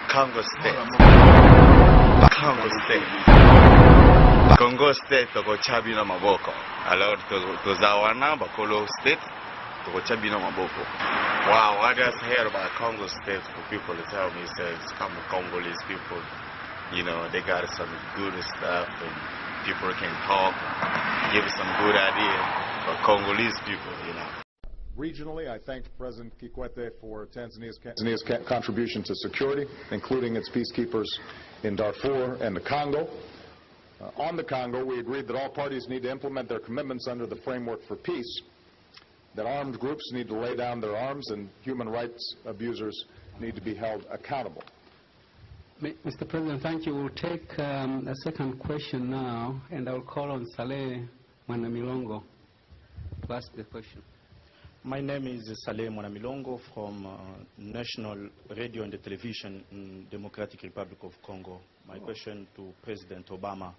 Congostate. Congostate toko chabina maboko. Alors tozawana bakolo state toko chabina maboko. Wow, I just heard about Congostate for people to tell me says come Congolese people. You know, they got some good stuff and people can talk, give some good ideas for Congolese people, you know. Regionally, I thank President Kikwete for Tanzania's contribution to security, including its peacekeepers in Darfur and the Congo. On the Congo, we agreed that all parties need to implement their commitments under the framework for peace, that armed groups need to lay down their arms, and human rights abusers need to be held accountable. Mr. President, thank you. We'll take a second question now, and I'll call on Saleh Mwanamilongo to ask the question. My name is Saleh Mwanamilongo from National Radio and Television in Democratic Republic of Congo. My question to President Obama.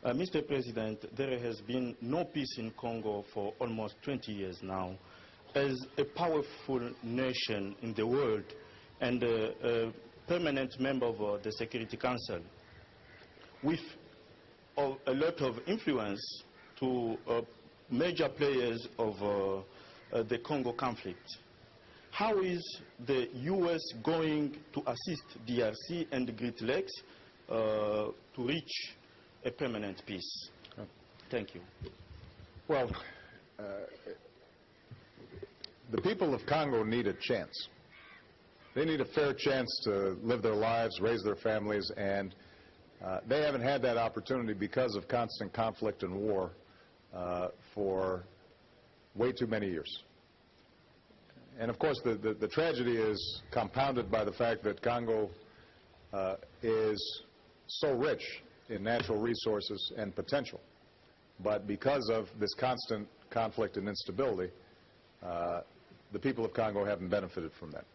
Mr. President, there has been no peace in Congo for almost 20 years now. As a powerful nation in the world and a permanent member of the Security Council, with a lot of influence to major players of the Congo conflict, how is the U.S. going to assist DRC and the Great Lakes to reach a permanent peace? Thank you. Well, the people of Congo need a chance. They need a fair chance to live their lives, raise their families, and they haven't had that opportunity because of constant conflict and war for way too many years. And of course, the tragedy is compounded by the fact that Congo is so rich in natural resources and potential. But because of this constant conflict and instability, the people of Congo haven't benefited from that.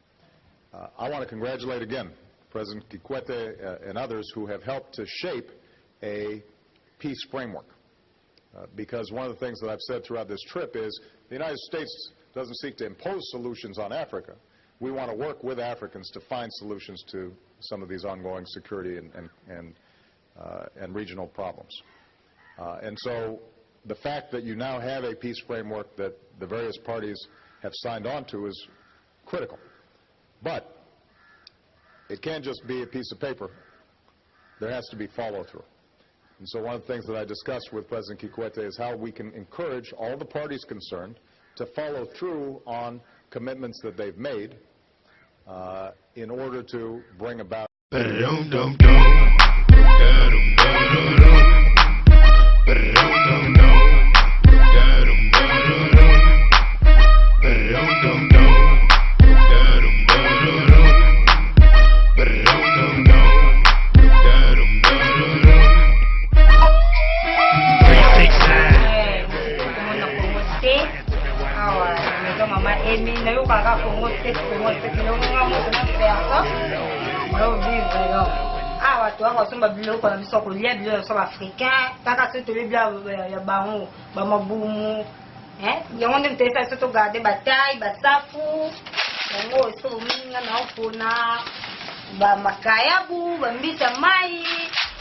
I want to congratulate again President Kikwete and others who have helped to shape a peace framework. Because one of the things that I've said throughout this trip is the United States doesn't seek to impose solutions on Africa. We want to work with Africans to find solutions to some of these ongoing security and regional problems. And so the fact that you now have a peace framework that the various parties have signed on to is critical. But it can't just be a piece of paper. There has to be follow-through. And so one of the things that I discussed with President Kikwete is how we can encourage all the parties concerned to follow through on commitments that they've made in order to bring about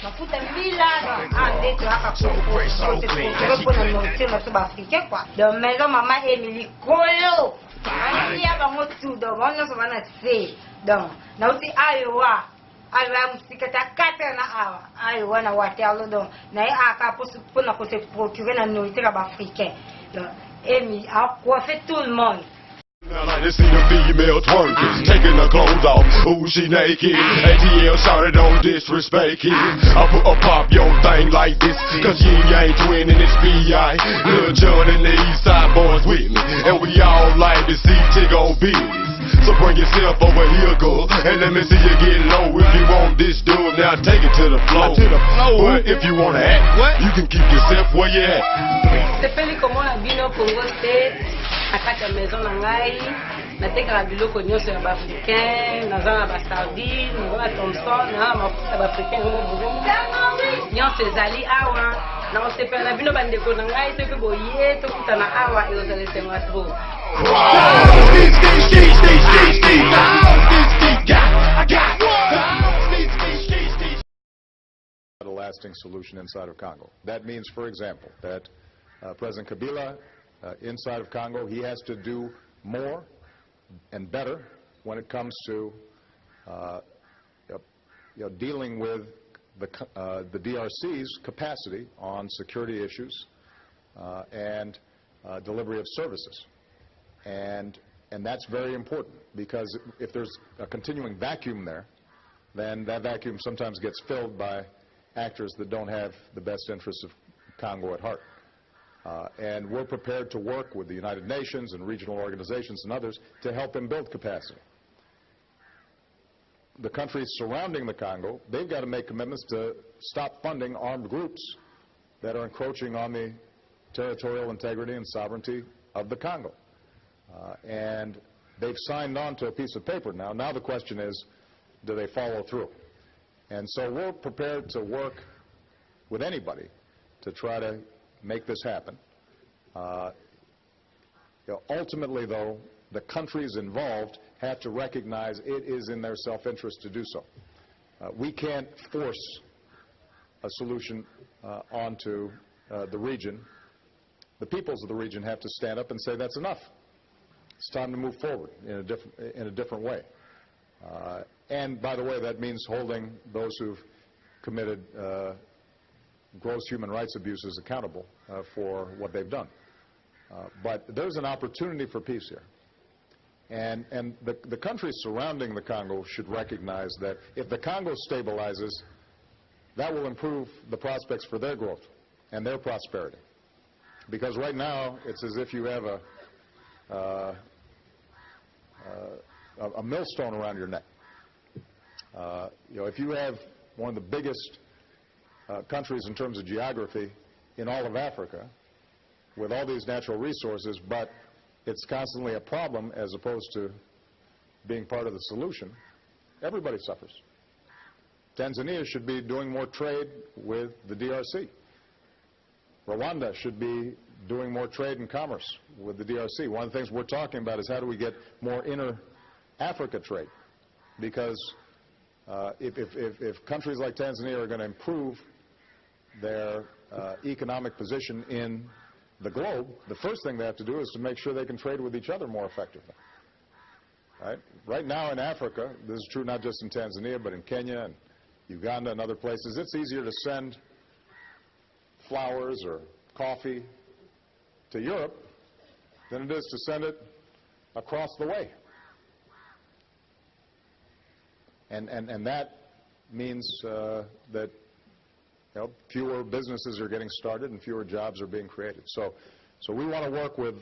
mafuta mbila ndeto haka kwa de maison maman Emily Kolo ani ya bango tout donc on se va na se donc na uti ayowa ala musikata kata na awa ayowa na watelo donc na aka pour na côté procurer na nourriture ba africain donc Emily a coiffé tout le monde. I like to see the female twerking, taking her clothes off, ooh, she naked. ATL shouted, don't disrespect it. I pop your thing like this, cause you ain't twin and it's B.I. Lil John and the East Side boys with me, and we all like to see Tig on business. So bring yourself over here, girl, and let me see you get low. If you want this dude, now take it to the floor. But if you wanna act, you can keep yourself where you at. Akati ya maison na ngai natekala biloko nyonso ya ba-africain nazana ba-sardine nazana Thompson nazana mafuta ba-africain nyonso ezali awa na osepela bino bandeko na ngai soki boye tokutana awa ekozala esengo tro lasting solution inside of Congo. That means, for example, that President Kabila, inside of Congo, he has to do more and better when it comes to dealing with the DRC's capacity on security issues and delivery of services. And that's very important, because if there's a continuing vacuum there, then that vacuum sometimes gets filled by actors that don't have the best interests of Congo at heart. And we're prepared to work with the United Nations and regional organizations and others to help him build capacity. The countries surrounding the Congo, they've got to make commitments to stop funding armed groups that are encroaching on the territorial integrity and sovereignty of the Congo. And they've signed on to a piece of paper now. Now the question is, do they follow through? And so we're prepared to work with anybody to try to make this happen. Ultimately, though, the countries involved have to recognize it is in their self-interest to do so. We can't force a solution onto the region. The peoples of the region have to stand up and say that's enough. It's time to move forward in a different way. And by the way, that means holding those who've committed gross human rights abuses accountable for what they've done. But there's an opportunity for peace here. And the countries surrounding the Congo should recognize that if the Congo stabilizes, that will improve the prospects for their growth and their prosperity. Because right now, it's as if you have a millstone around your neck. If you have one of the biggest countries in terms of geography in all of Africa, with all these natural resources, but it's constantly a problem as opposed to being part of the solution, everybody suffers. Tanzania should be doing more trade with the DRC. Rwanda should be doing more trade and commerce with the DRC. One of the things we're talking about is how do we get more inter-Africa trade? Because if countries like Tanzania are going to improve their economic position in the globe, the first thing they have to do is to make sure they can trade with each other more effectively. Right now in Africa, this is true not just in Tanzania, but in Kenya and Uganda and other places, it's easier to send flowers or coffee to Europe than it is to send it across the way. And that means that fewer businesses are getting started and fewer jobs are being created. So we want to work with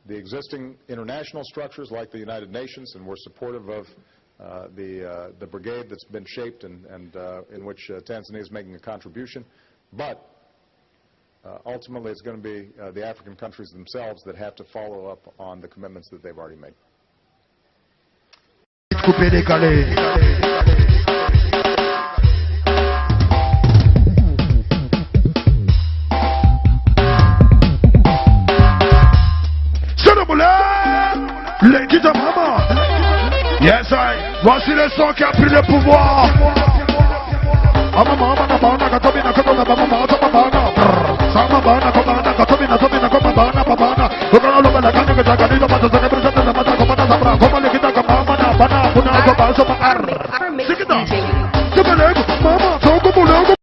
the existing international structures like the United Nations, and we're supportive of the brigade that's been shaped and in which Tanzania is making a contribution. But ultimately, it's going to be the African countries themselves that have to follow up on the commitments that they've already made. Yes, voici le son qui a pris le pouvoir.